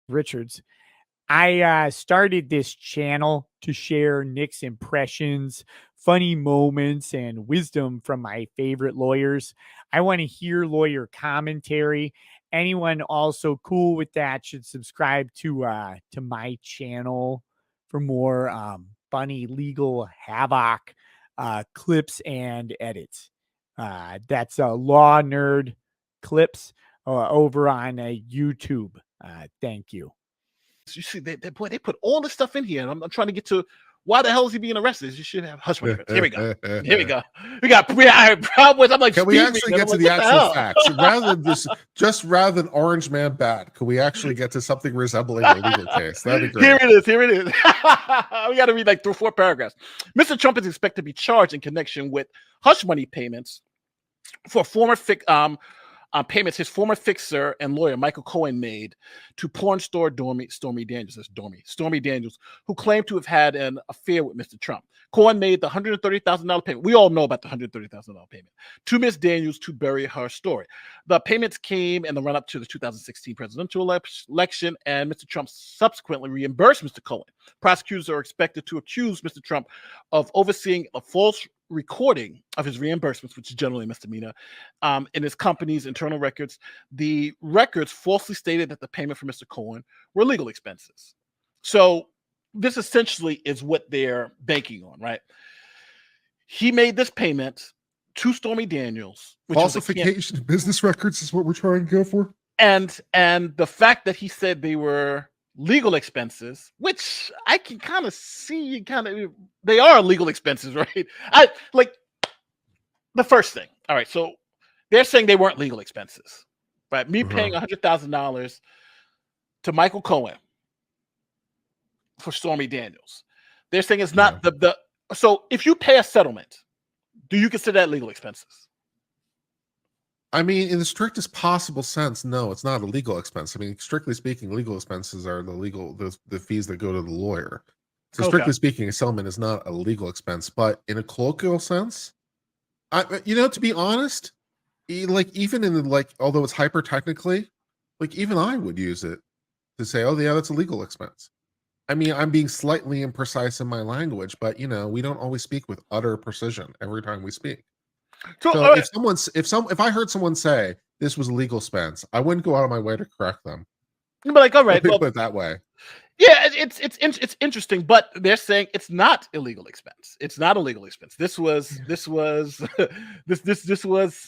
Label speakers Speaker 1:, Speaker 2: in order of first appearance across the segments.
Speaker 1: Richards. I started this channel to share Nick's impressions, funny moments, and wisdom from my favorite lawyers. I want to hear lawyer commentary. Anyone also cool with that should subscribe to my channel for more funny legal havoc clips and edits. That's Law Nerd Clips over on YouTube. Thank you.
Speaker 2: You see, they put all this stuff in here, and I'm trying to get to why the hell is he being arrested? You should have hush money. Here we go. Here we go. We got problems. I'm like,
Speaker 3: can we actually get to the actual facts rather than rather than Orange Man bad? Can we actually get to something resembling a legal case? That'd be great.
Speaker 2: Here it is. Here it is. We got to read like 4 paragraphs. Mr. Trump is expected to be charged in connection with hush money payments for payments his former fixer and lawyer Michael Cohen made to porn star Stormy Daniels, who claimed to have had an affair with Mr. Trump. Cohen made the $130,000 payment. We all know about the $130,000 payment to Ms. Daniels to bury her story. The payments came in the run-up to the 2016 presidential election, and Mr. Trump subsequently reimbursed Mr. Cohen. Prosecutors are expected to accuse Mr. Trump of overseeing a false recording of his reimbursements, which is generally a misdemeanor, in his company's internal records. The records falsely stated that the payment for Mr. Cohen were legal expenses. So this essentially is what they're banking on, right? He made this payment to Stormy Daniels.
Speaker 3: Falsification of business records is what we're trying to go for.
Speaker 2: And the fact that he said they were legal expenses, which I can kind of see, they are legal expenses, right? I like the first thing. All right, so they're saying they weren't legal expenses, right? Me paying $100,000 to Michael Cohen for Stormy Daniels. They're saying it's not the. So if you pay a settlement, do you consider that legal expenses?
Speaker 3: I mean, in the strictest possible sense, no, it's not a legal expense. I mean, strictly speaking, legal expenses are the fees that go to the lawyer. So strictly speaking, a settlement is not a legal expense. But in a colloquial sense, to be honest, although it's hyper technically, even I would use it to say, oh yeah, that's a legal expense. I mean, I'm being slightly imprecise in my language, but we don't always speak with utter precision every time we speak. So if I heard someone say this was a legal expense, I wouldn't go out of my way to correct them.
Speaker 2: You'd be like, all right,
Speaker 3: put it that way.
Speaker 2: Yeah, it's interesting, but they're saying it's not illegal expense. It's not a legal expense. This was this was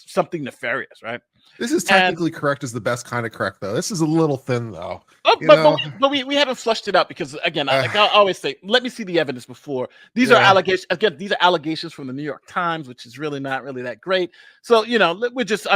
Speaker 2: something nefarious, right?
Speaker 3: This is technically correct is the best kind of correct, though. This is a little thin, though.
Speaker 2: But we haven't flushed it out because, again, I always say, let me see the evidence before. These are allegations. Again, these are allegations from the New York Times, which is really not really that great. So, we're just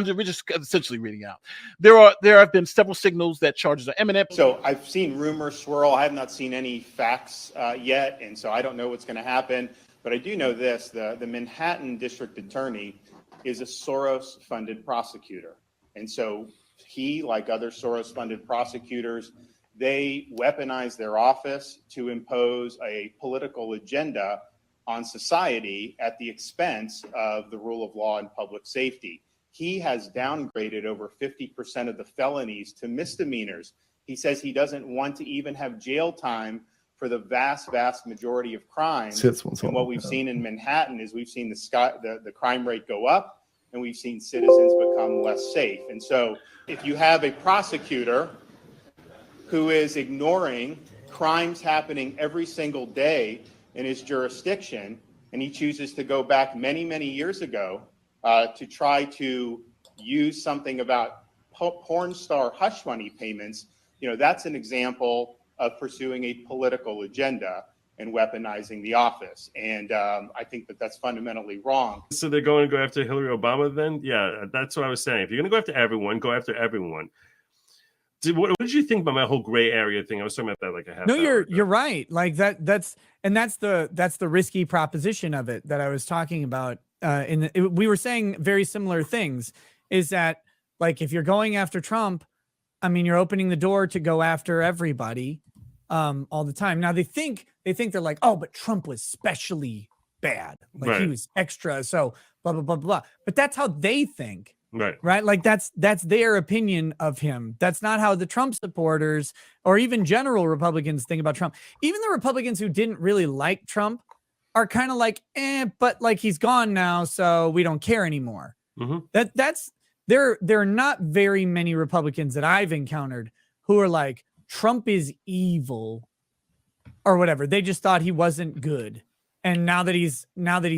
Speaker 2: essentially reading out. There have been several signals that charges are imminent.
Speaker 4: So I've seen rumors swirl. I have not seen any facts yet, and so I don't know what's going to happen. But I do know this: the Manhattan District Attorney is a Soros-funded prosecutor. And so he, like other Soros-funded prosecutors, they weaponize their office to impose a political agenda on society at the expense of the rule of law and public safety. He has downgraded over 50% of the felonies to misdemeanors. He says he doesn't want to even have jail time for the vast majority of crimes. And what we've seen in Manhattan is we've seen the crime rate go up, and we've seen citizens become less safe. And so if you have a prosecutor who is ignoring crimes happening every single day in his jurisdiction, and he chooses to go back many, many years ago to try to use something about porn star hush money payments, that's an example of pursuing a political agenda and weaponizing the office. And I think that that's fundamentally wrong.
Speaker 5: So they're going to go after Hillary Obama then? Yeah, that's what I was saying. If you're going to go after everyone, go after everyone. What did you think about my whole gray area thing? I was talking about that like a half hour ago.
Speaker 1: You're right. Like that's the risky proposition of it that I was talking about. We were saying very similar things, is that like if you're going after Trump, I mean, you're opening the door to go after everybody all the time. Now they think they're like, oh, but Trump was especially bad. Like he was extra. So blah, blah, blah, blah. But that's how they think.
Speaker 5: Right.
Speaker 1: Like that's their opinion of him. That's not how the Trump supporters or even general Republicans think about Trump. Even the Republicans who didn't really like Trump are kind of like, but like he's gone now, so we don't care anymore. There are not very many Republicans that I've encountered who are like, Trump is evil or whatever. They just thought he wasn't good. And now that he's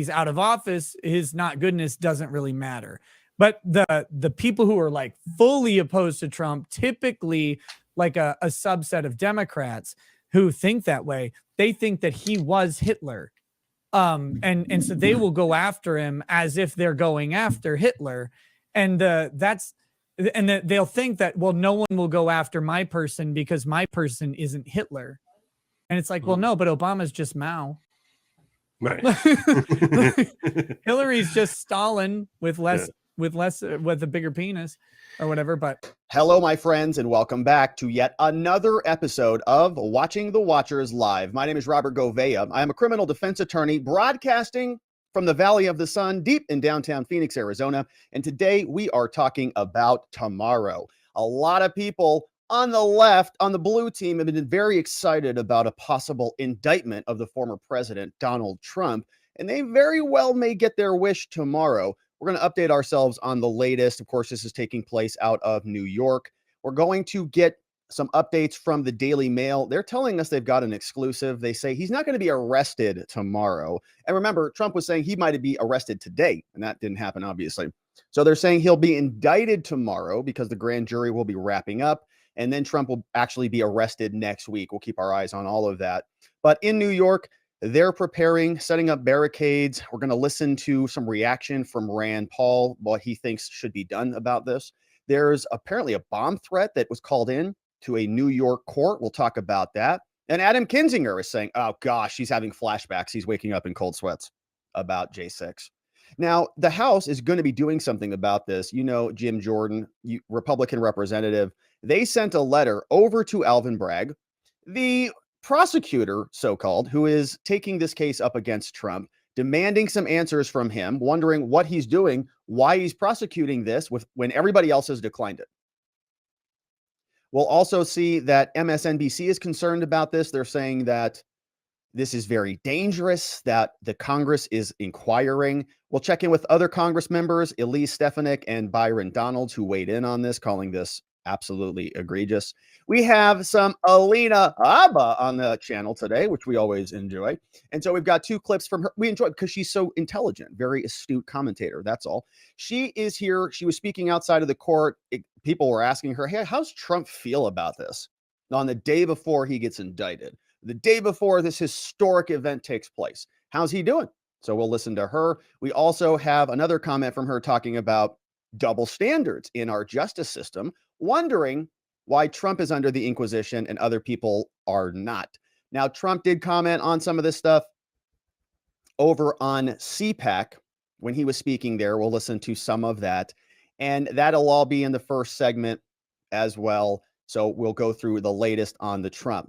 Speaker 1: out of office, his not goodness doesn't really matter. But the people who are like fully opposed to Trump, typically like a subset of Democrats who think that way, they think that he was Hitler. And so they will go after him as if they're going after Hitler. And they'll think that, well, no one will go after my person because my person isn't Hitler. And it's like, well, no, but Obama's just Mao.
Speaker 5: Right.
Speaker 1: Hillary's just Stalin with a bigger penis or whatever. But
Speaker 6: hello, my friends, and welcome back to yet another episode of Watching the Watchers Live. My name is Robert Gouveia. I am a criminal defense attorney broadcasting from the Valley of the Sun, deep in downtown Phoenix, Arizona. And today we are talking about tomorrow. A lot of people on the left, on the blue team, have been very excited about a possible indictment of the former president, Donald Trump, and they very well may get their wish tomorrow. We're going to update ourselves on the latest. Of course, this is taking place out of New York. We're going to get some updates from the Daily Mail. They're telling us they've got an exclusive. They say he's not going to be arrested tomorrow. And remember, Trump was saying he might be arrested today, and that didn't happen, obviously. So they're saying he'll be indicted tomorrow because the grand jury will be wrapping up. And then Trump will actually be arrested next week. We'll keep our eyes on all of that. But in New York, they're preparing, setting up barricades. We're going to listen to some reaction from Rand Paul, what he thinks should be done about this. There's apparently a bomb threat that was called in to a New York court. We'll talk about that. And Adam Kinzinger is saying, oh gosh, he's having flashbacks. He's waking up in cold sweats about J6. Now, the House is going to be doing something about this. You know, Jim Jordan, Republican representative, they sent a letter over to Alvin Bragg, the prosecutor, so-called, who is taking this case up against Trump, demanding some answers from him, wondering what he's doing, why he's prosecuting this when everybody else has declined it. We'll also see that MSNBC is concerned about this. They're saying that this is very dangerous, that the Congress is inquiring. We'll check in with other Congress members, Elise Stefanik and Byron Donalds, who weighed in on this, calling this absolutely egregious. We have some Alina Abba on the channel today, which we always enjoy. And so we've got two clips from her. We enjoy it because she's so intelligent, very astute commentator. That's all. She is here. She was speaking outside of the court. People were asking her, hey, how's Trump feel about this? On the day before he gets indicted, the day before this historic event takes place. How's he doing? So we'll listen to her. We also have another comment from her talking about double standards in our justice system, wondering why Trump is under the Inquisition and other people are not. Now, Trump did comment on some of this stuff over on CPAC when he was speaking there. We'll listen to some of that, and that'll all be in the first segment as well. So we'll go through the latest on the Trump.